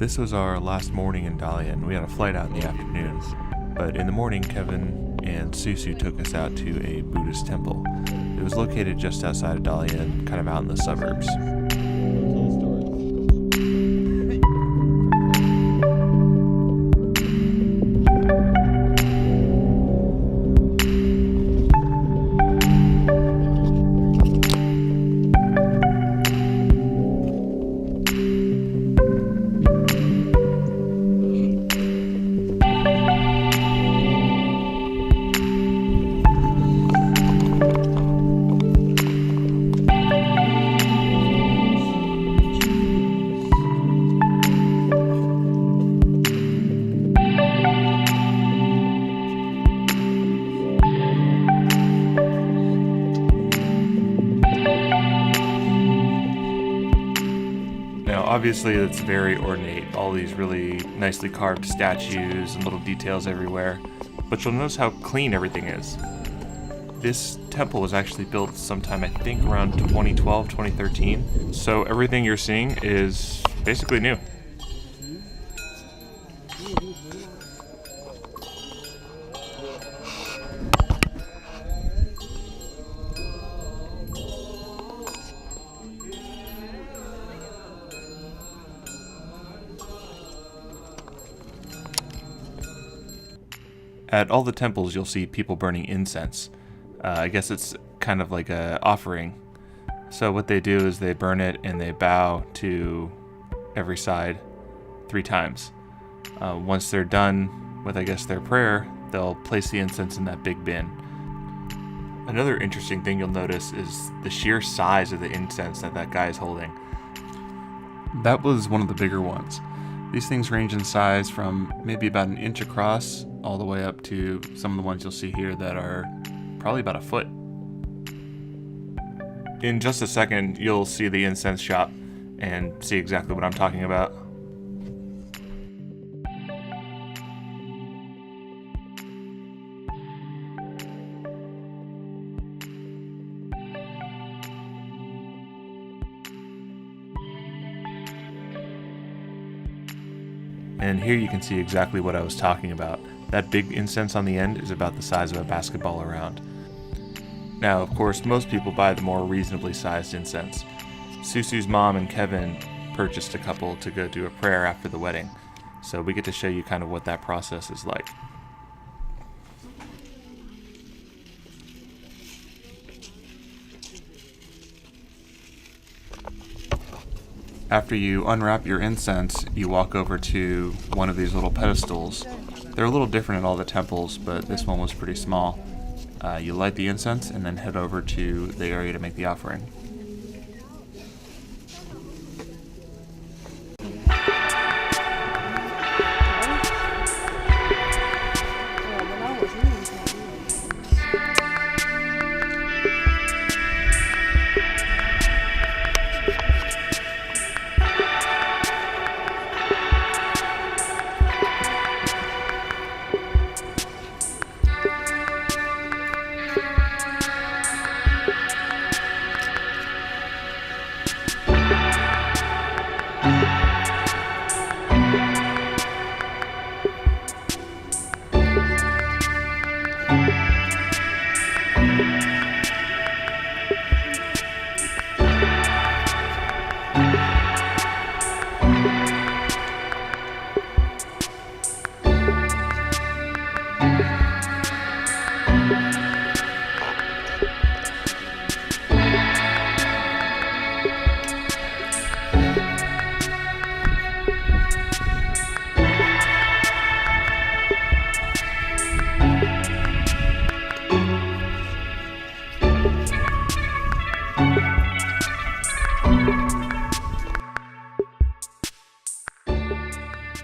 This was our last morning in Dalian. We had a flight out in the afternoon, but in the morning, Kevin and Susu took us out to a Buddhist temple. It was located just outside of Dalian, kind of out in the suburbs. Obviously, it's very ornate, all these really nicely carved statues and little details everywhere, but you'll notice how clean everything is. This temple was actually built sometime, I think, around 2012, 2013, so everything you're seeing is basically new. At all the temples, you'll see people burning incense. I guess it's kind of like a offering. So what they do is they burn it and they bow to every side 3 times. Once they're done with, I guess, their prayer, they'll place the incense in that big bin. Another interesting thing you'll notice is the sheer size of the incense that guy is holding. That was one of the bigger ones. These things range in size from maybe about an inch across all the way up to some of the ones you'll see here that are probably about a foot. In just a second, you'll see the incense shop and see exactly what I'm talking about. And here you can see exactly what I was talking about. That big incense on the end is about the size of a basketball around. Now, of course, most people buy the more reasonably sized incense. Susu's mom and Kevin purchased a couple to go do a prayer after the wedding. So we get to show you kind of what that process is like. After you unwrap your incense, you walk over to one of these little pedestals. They're a little different at all the temples, but this one was pretty small. You light the incense and then head over to the area to make the offering.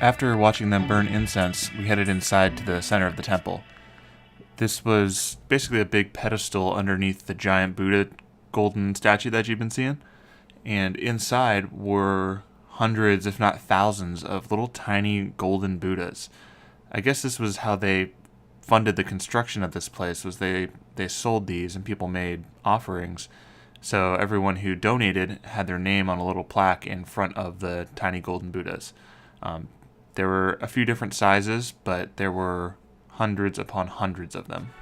After watching them burn incense, we headed inside to the center of the temple. This was basically a big pedestal underneath the giant Buddha golden statue that you've been seeing. And inside were hundreds, if not thousands, of little tiny golden Buddhas. I guess this was how they funded the construction of this place, was they sold these and people made offerings. So everyone who donated had their name on a little plaque in front of the tiny golden Buddhas. There were a few different sizes, but there were hundreds upon hundreds of them.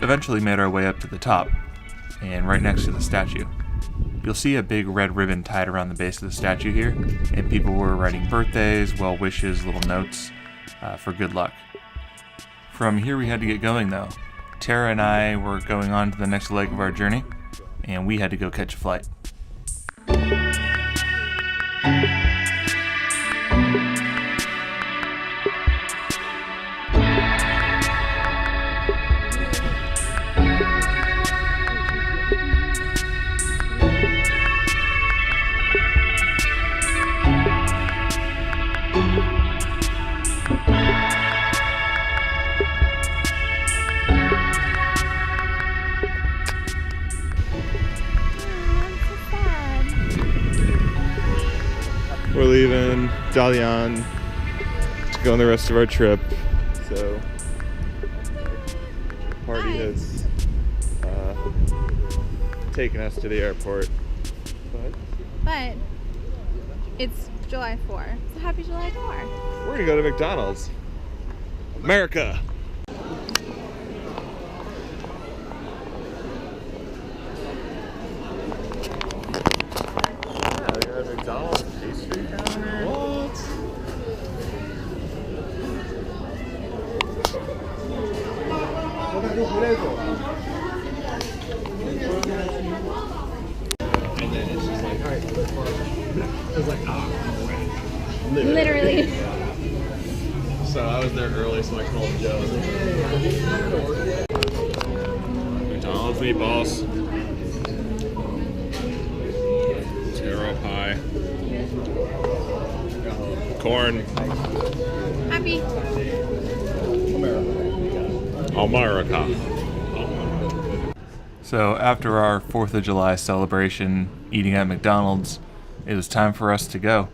Eventually made our way up to the top, and right next to the statue. You'll see a big red ribbon tied around the base of the statue here, and people were writing birthdays, well wishes, little notes for good luck. From here we had to get going though. Tara and I were going on to the next leg of our journey, and we had to go catch a flight. We're leaving Dalian to go on the rest of our trip, so the party has taken us to the airport. But it's July 4th, so happy July 4th. We're gonna go to McDonald's. America! McDonald's pastry counter? What? And then it's just like, alright, I was like, oh, crap. Literally. So I was there early, so I called Joe. McDonald's meatballs. Taro pie. Corn. Happy. America. So after our 4th of July celebration, eating at McDonald's, it was time for us to go.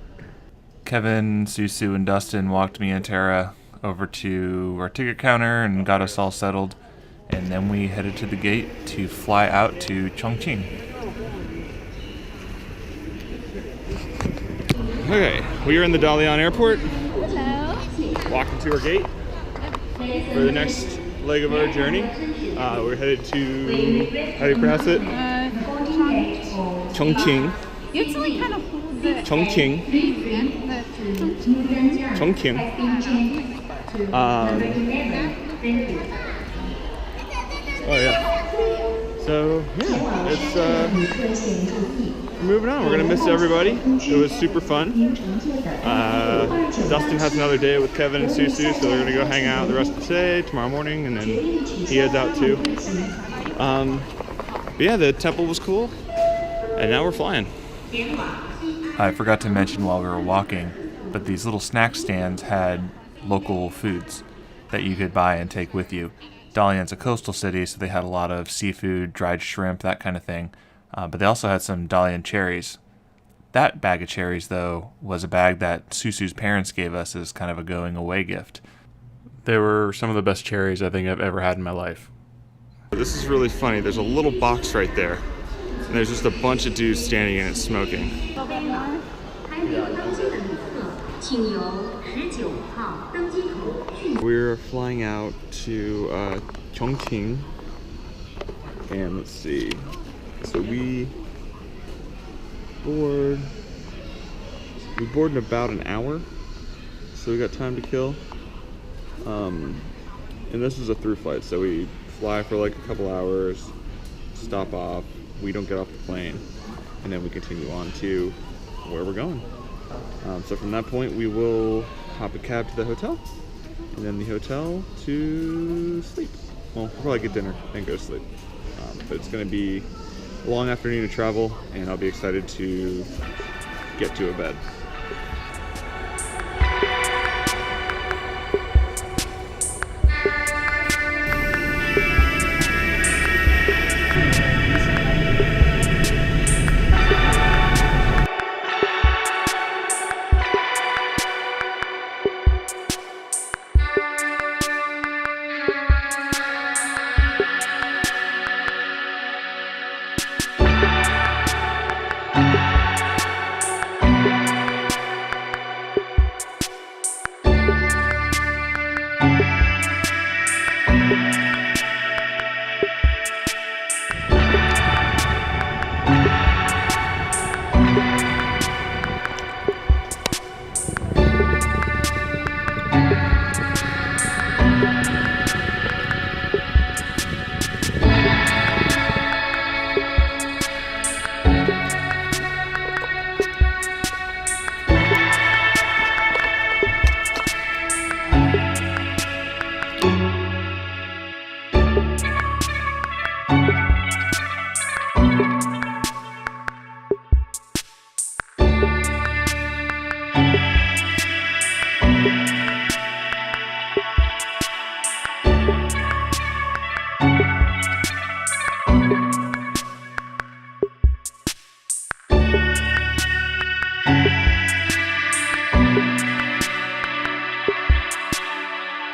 Kevin, Susu, and Dustin walked me and Tara over to our ticket counter and got us all settled, and then we headed to the gate to fly out to Chongqing. Okay, we are in the Dalian airport. Hello. Walking to our gate for the next leg of our journey. We're headed to, how do you pronounce it? Chongqing. You have to like kind of hold the Chongqing. Chongqing. Oh yeah. So yeah, it's moving on. We're gonna miss everybody. It was super fun. Dustin has another day with Kevin and Susu, so they're gonna go hang out the rest of the day, tomorrow morning, and then he heads out too. But yeah, the temple was cool, and now we're flying. I forgot to mention while we were walking, but these little snack stands had local foods that you could buy and take with you. Dalian's a coastal city, so they had a lot of seafood, dried shrimp, that kind of thing. But they also had some Dalian cherries. That bag of cherries, though, was a bag that Susu's parents gave us as kind of a going away gift. They were some of the best cherries I think I've ever had in my life. This is really funny. There's a little box right there, and there's just a bunch of dudes standing in it smoking. We're flying out to Chongqing, and let's see. So we board in about an hour, so we got time to kill. And this is a through flight, so we fly for like a couple hours, stop off, we don't get off the plane, and then we continue on to where we're going. So from that point, we will hop a cab to the hotel, and then the hotel to sleep. Well, we'll probably get dinner and go to sleep. But it's going to be a long afternoon of travel, and I'll be excited to get to a bed.